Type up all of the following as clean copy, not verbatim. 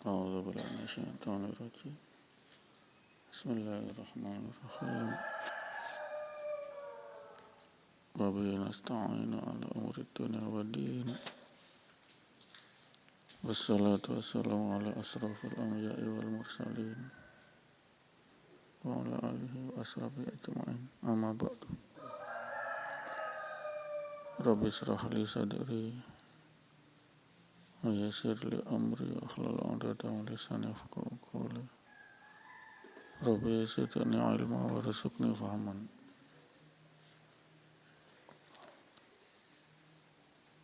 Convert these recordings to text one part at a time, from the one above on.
أعوذ بالله من الشيطان الرجيم. بسم الله الرحمن الرحيم. وبه نستعين على أمور الدنيا والدين. والصلاة والسلام على أشرف الأنبياء والمرسلين وعلى آله وأصحابه أجمعين. أما بعد. رب اشرح لي صدري ويسر لي أمري واحلل عقدة من لساني يفقهوا قولي. رب زدني علما وارزقني فهما.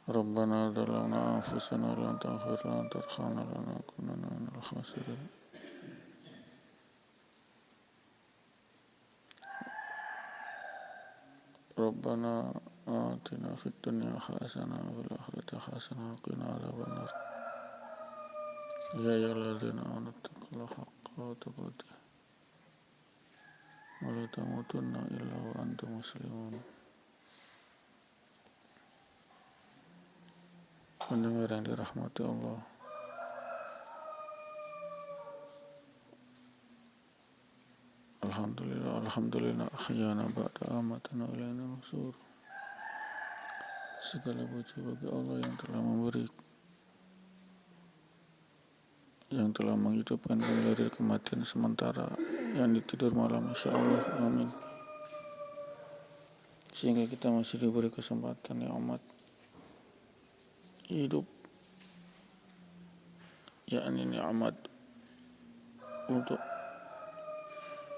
ربنا ظلمنا أنفسنا وإن تغفر لنا وترحمنا لنكونن من الخاسرين. ربنا آتنا في الدنيا حسنة وفي الآخرة حسنة وقنا عذاب النار. يا أيها الذين آمنوا اتقوا الله حق تقاته ولا تموتن إلا وأنتم مسلمون. Pendengar yang dirahmati Allah, Alhamdulillah ahyana ba'da amatana ilaina nusur. Segala puji bagi Allah yang telah menghidupkan kami dari kematian sementara yang ditidur malam, insyaallah, amin. Sehingga kita masih diberi kesempatan nikmat hidup, yakni nikmat untuk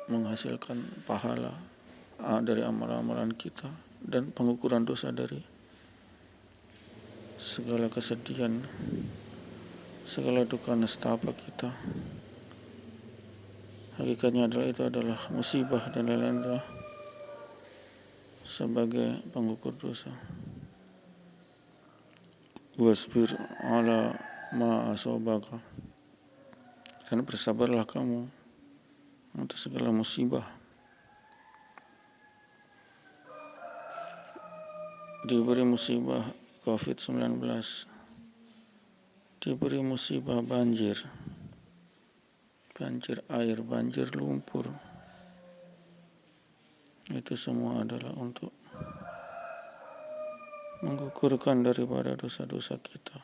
menghasilkan pahala dari amalan-amalan kita dan pengukuran dosa dari segala kesedihan, segala duka nestapa kita. Hakikatnya itu adalah musibah dan lain-lain adalah sebagai pengukur dosa. Wasbir ala ma asobaka, dan bersabarlah kamu untuk segala musibah. Diberi musibah COVID-19, diberi musibah banjir air, banjir lumpur. Itu semua adalah untuk menggugurkan daripada dosa-dosa kita,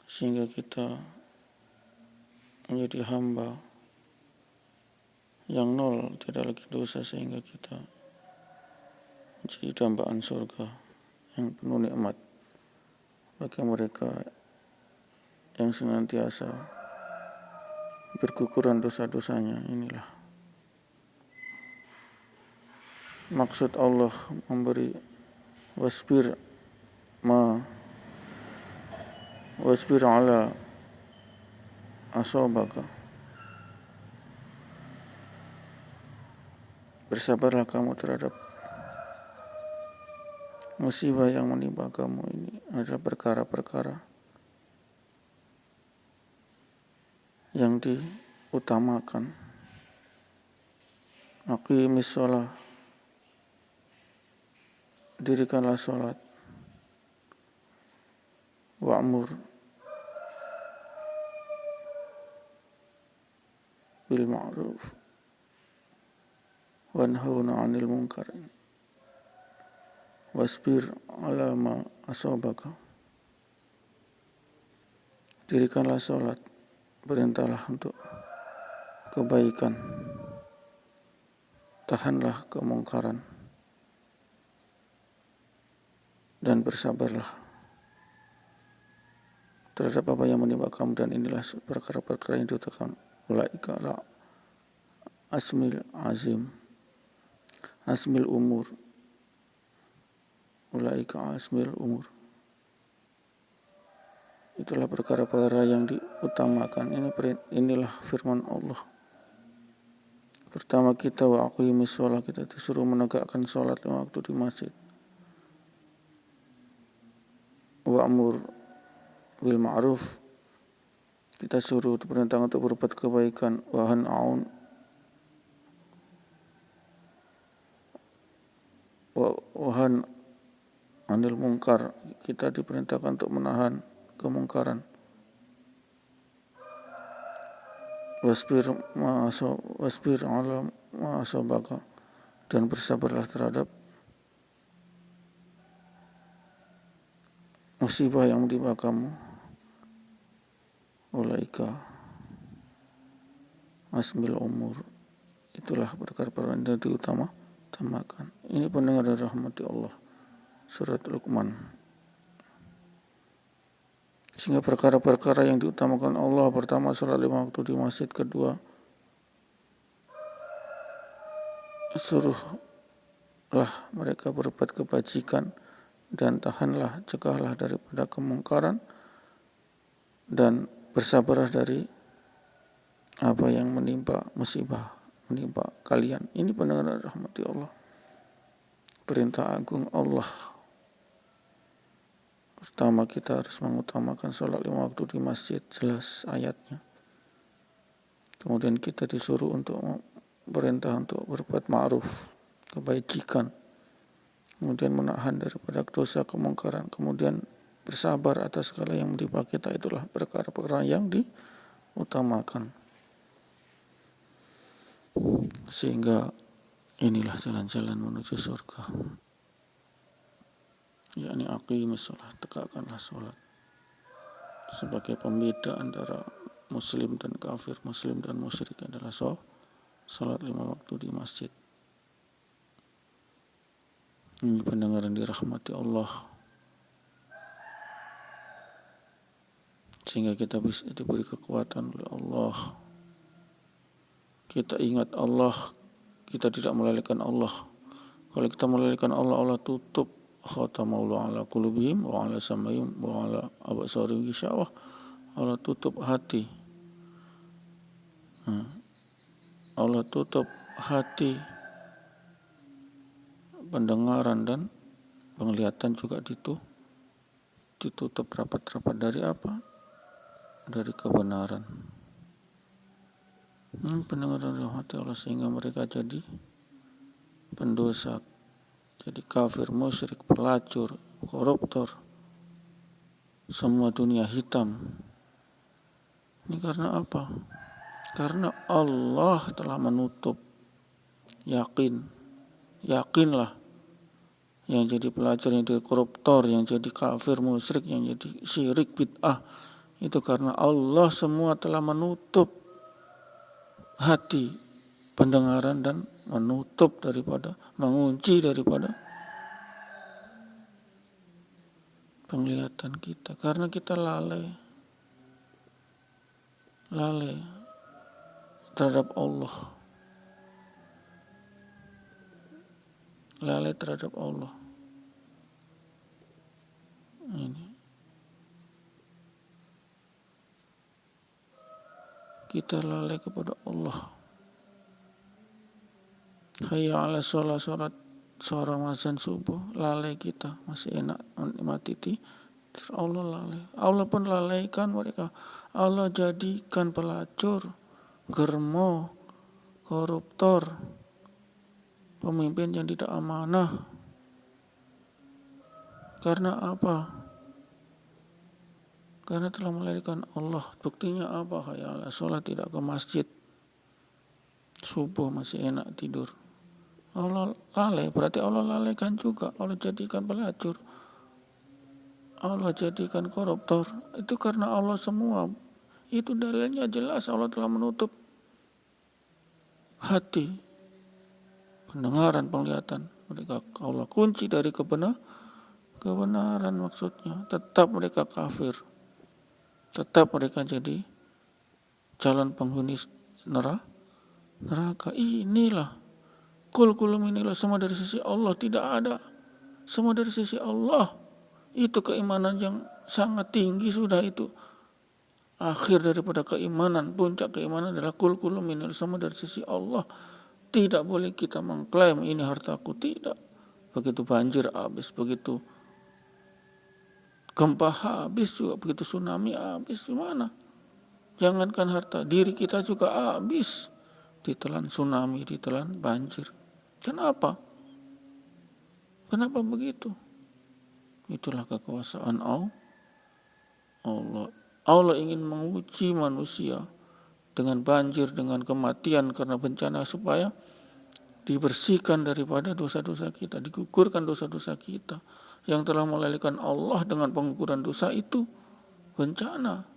sehingga kita menjadi hamba yang nol, tidak lagi dosa, sehingga kita menjadi dambaan surga yang penuh nikmat bagi mereka yang senantiasa berguguran dosa-dosanya. Inilah maksud Allah memberi wasbir ala asobaka, bersabarlah kamu terhadap musibah yang menimpa kamu. Ini adalah perkara-perkara yang diutamakan. Aqimis shalah, dirikanlah sholat. Wa'mur bil ma'ruf wanhauna 'anil munkar. Wasbir ala ma asobaka, dirikanlah sholat, perintahlah untuk kebaikan, tahanlah kemungkaran, dan bersabarlah terhadap apa yang menimpa kamu. Dan inilah perkara-perkara yang diutamakan. Ulaika la asmil umur. Ulaika asmil umur. Itulah perkara-perkara yang diutamakan. Inilah firman Allah. Pertama kita wa aqimis shalah, kita disuruh menegakkan sholat 5 waktu di masjid. Wa'mur bil ma'ruf, kita suruh perintah untuk berbuat kebaikan. Wahan anil munkar, kita diperintahkan untuk menahan kemungkaran. wasbir ala ma asabaka, dan bersabarlah terhadap musibah yang menimpa kamu. Ulaika asmil umur, itulah perkara-perkara yang diutamakan. Ini pendengar dan rahmati Allah, surat Luqman. Sehingga perkara-perkara yang diutamakan Allah, pertama sholat 5 waktu di masjid, kedua suruhlah mereka berbuat kebajikan dan cegahlah daripada kemungkaran, dan bersabarlah dari apa yang musibah menimpa kalian. Ini pendengar rahmati Allah, perintah agung Allah. Pertama, kita harus mengutamakan sholat 5 waktu di masjid, jelas ayatnya. Kemudian kita disuruh untuk perintah untuk berbuat ma'ruf, kebajikan, kemudian menahan daripada dosa kemungkaran, kemudian bersabar atas segala yang menimpa kita. Itulah perkara-perkara yang diutamakan. Sehingga inilah jalan-jalan menuju surga, yakni aqimus sholat, tegakkanlah sholat. Sebagai pembeda antara muslim dan kafir, muslim dan musyrik adalah sholat 5 waktu di masjid. Ini pendengar yang dirahmati Allah, sehingga kita bisa diberi kekuatan oleh Allah. Kita ingat Allah, kita tidak melalaikan Allah. Kalau kita melalaikan Allah, Allah tutup khatamallahu ala qulubihim wa ala sam'ihim wa ala absarihim ghishawah. Allah tutup hati. Allah tutup hati, pendengaran dan penglihatan juga ditutup rapat-rapat dari apa? Dari kebenaran. Pendengar rahmati Allah, sehingga mereka jadi pendosa, jadi kafir, musyrik, pelacur, koruptor, semua dunia hitam. Ini karena apa? Karena Allah telah menutup. Yakinlah, yang jadi pelacur, yang jadi koruptor, yang jadi kafir, musyrik, yang jadi syirik, bid'ah, itu karena Allah semua telah menutup hati, pendengaran, dan mengunci daripada penglihatan kita, karena kita lalai terhadap Allah, Ini kita lalai kepada Allah. Hayya ala sholat, seorang azan subuh, lalai kita, masih enak menikmati terus Allah lalai. Allah pun lalaikan mereka. Allah jadikan pelacur, germo, koruptor, pemimpin yang tidak amanah. Karena apa? Karena telah melalaikan Allah. Buktinya apa? Hayya ala sholat, tidak ke masjid. Subuh masih enak tidur. Allah lalai, berarti Allah lalaikan juga. Allah jadikan pelacur, Allah jadikan koruptor. Itu karena Allah semua. Itu dalilnya jelas, Allah telah menutup hati, pendengaran, penglihatan mereka. Allah kunci dari kebenaran, maksudnya tetap mereka kafir, tetap mereka jadi calon penghuni neraka. Inilah kulkulum, inilah semua dari sisi Allah, tidak ada, semua dari sisi Allah. Itu keimanan yang sangat tinggi sudah itu. Akhir daripada keimanan, puncak keimanan adalah kulkulum, inilah semua dari sisi Allah. Tidak boleh kita mengklaim ini hartaku, tidak. Begitu banjir habis, begitu gempa habis juga, begitu tsunami habis, gimana? Jangankan harta, diri kita juga habis, ditelan tsunami, ditelan banjir. Kenapa? Kenapa begitu? Itulah kekuasaan Allah. Allah ingin menguji manusia dengan banjir, dengan kematian karena bencana, supaya dibersihkan daripada dosa-dosa kita, digugurkan dosa-dosa kita. Yang telah melalaikan Allah dengan pengukuran dosa itu bencana.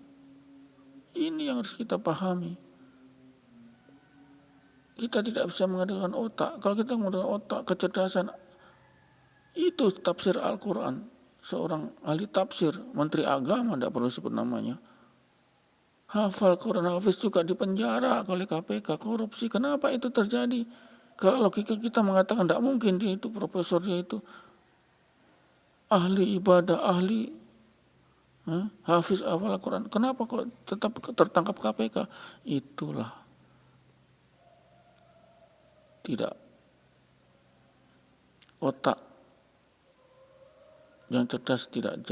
Ini yang harus kita pahami. Kita tidak bisa mengandalkan otak. Kalau kita mengandalkan otak, kecerdasan, itu tafsir Al-Quran. Seorang ahli tafsir, menteri agama, tidak perlu sebut namanya, hafal Quran, hafiz juga dipenjara oleh KPK, korupsi. Kenapa itu terjadi? Kalau logika kita mengatakan tidak mungkin, dia itu profesor, dia itu ahli ibadah, ahli hafiz hafal Quran. Kenapa kok tetap tertangkap KPK? Itulah tidak otak yang cerdas tidak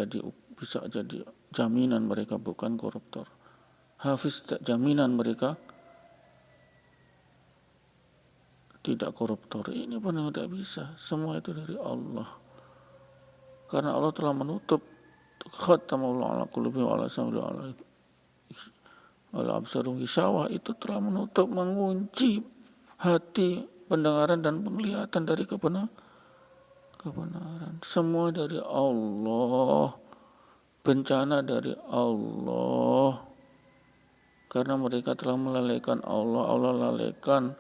bisa jadi jaminan mereka bukan koruptor. Hafiz tidak jaminan mereka tidak koruptor. Ini benar tidak bisa. Semua itu dari Allah. Karena Allah telah menutup khatamallahu ala qulubi wa ala sam'i wa ala absarum gisawah, itu telah menutup, mengunci hati, pendengaran dan penglihatan dari kebenaran. Semua dari Allah. Bencana dari Allah. Karena mereka telah melalaikan Allah. Allah lalaikan.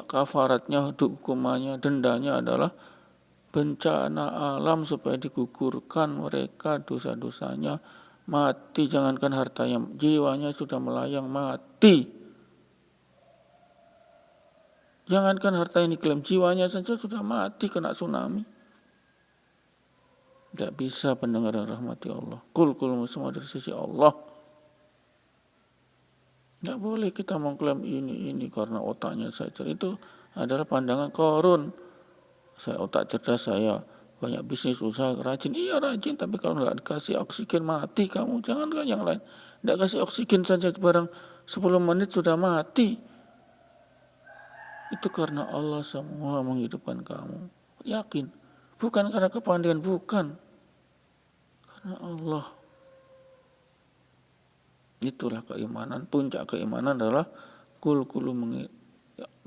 Kafaratnya, hukumannya, dendanya adalah bencana alam, supaya digugurkan mereka dosa-dosanya, mati. Jangankan hartanya, jiwanya sudah melayang, mati. Jangankan harta yang diklaim, jiwanya saja sudah mati kena tsunami. Tidak bisa pendengar yang rahmati Allah. Kul semua dari sisi Allah. Tidak boleh kita mengklaim ini karena otaknya saya cerdas. Itu adalah pandangan Qarun. Saya otak cerdas, saya banyak bisnis, usaha, rajin. Iya rajin, tapi kalau tidak dikasih oksigen mati kamu. Jangankan yang lain. Tidak kasih oksigen saja barang 10 menit sudah mati. Itu karena Allah semua menghidupkan kamu. Yakin. Bukan karena kepandaian, bukan. Karena Allah. Itulah keimanan. Puncak keimanan adalah kul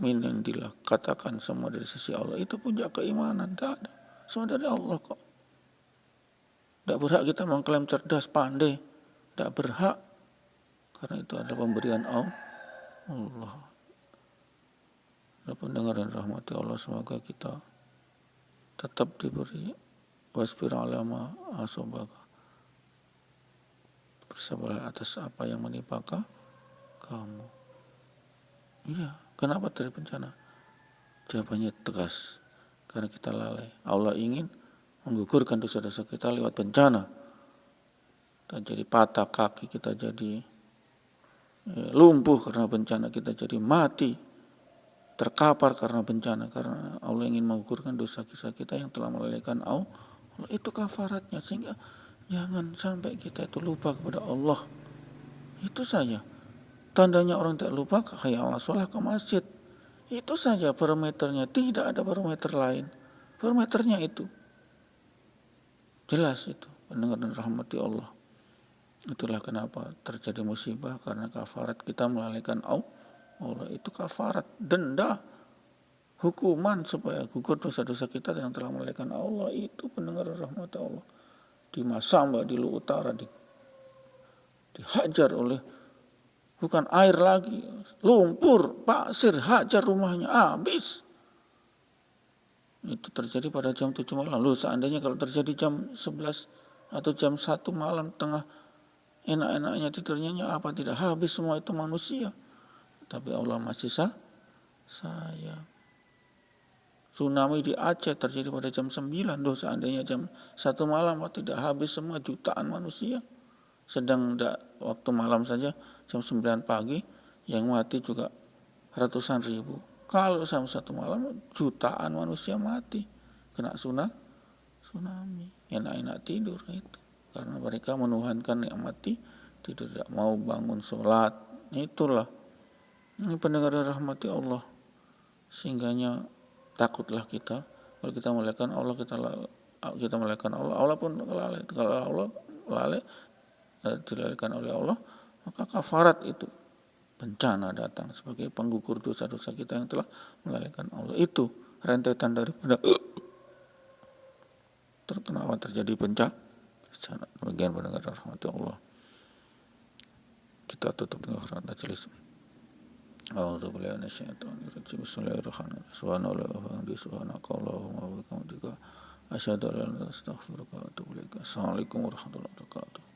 minindillah. Katakan semua dari sisi Allah. Itu puncak keimanan. Tidak ada. Semua dari Allah kok. Tidak berhak kita mengklaim cerdas, pandai. Tidak berhak. Karena itu adalah pemberian Allah. Pendengar dan rahmati Allah, semoga kita tetap diberi wasbir alama asobaka, bersabarlah atas apa yang menimpa kamu. Iya, kenapa terjadi bencana? Jawabannya tegas, karena kita lalai. Allah ingin menggugurkan dosa-dosa kita lewat bencana. Kita jadi patah kaki, kita jadi lumpuh karena bencana, kita jadi mati, terkapar karena bencana, karena Allah ingin menggugurkan dosa-dosa kita yang telah melalaikan Allah. Itu kafaratnya, sehingga jangan sampai kita itu lupa kepada Allah. Itu saja. Tandanya orang tidak lupa, kayak Allah sholat ke masjid. Itu saja parameternya, tidak ada parameter lain. Parameternya itu. Jelas itu, pendengar dan rahmati Allah. Itulah kenapa terjadi musibah, karena kafarat kita melalaikan Allah. Itu kafarat, denda, hukuman supaya gugur dosa-dosa kita yang telah melalaikan Allah. Itu pendengar rahmat Allah. Di Masamba, di Lu Utara, dihajar oleh bukan air lagi, lumpur, pasir, hajar rumahnya, habis. Itu terjadi pada jam 7 malam. Lalu seandainya kalau terjadi jam 11 atau jam 1 malam, tengah enak-enaknya tidurnya, apa tidak habis semua itu manusia. Tapi Allah masih sayang. Tsunami di Aceh terjadi pada jam 9. Seandainya jam 1 malam tidak habis semua jutaan manusia. Sedang waktu malam saja jam 9 pagi yang mati juga ratusan ribu. Kalau jam 1 malam jutaan manusia mati kena tsunami. Enak-enak tidur itu. Karena mereka menuhankan yang mati, tidak mau bangun sholat. Itulah. Ini pendengar rahmati Allah. Sehingganya takutlah kita. Kalau kita melalaikan Allah, kita melalaikan Allah. Allah pun lalai. Kalau Allah lalai, dilalaikan oleh Allah, maka kafarat itu bencana datang sebagai penggugur dosa-dosa kita yang telah melalaikan Allah. Itu rentetan daripada terkenapa terjadi bencana. Demikian pendengar rahmati Allah. Kita tutup dengan surat majelis. A'udzubillahi minasyaitonir rajim. Bismillahirrahmanirrahim. Subhanallah wa bihamdihi subhanakallahumma wa bihamdika asyhadu an la ilaha illa anta astaghfiruka wa atubu ilaik. Assalamualaikum warahmatullahi wabarakatuh.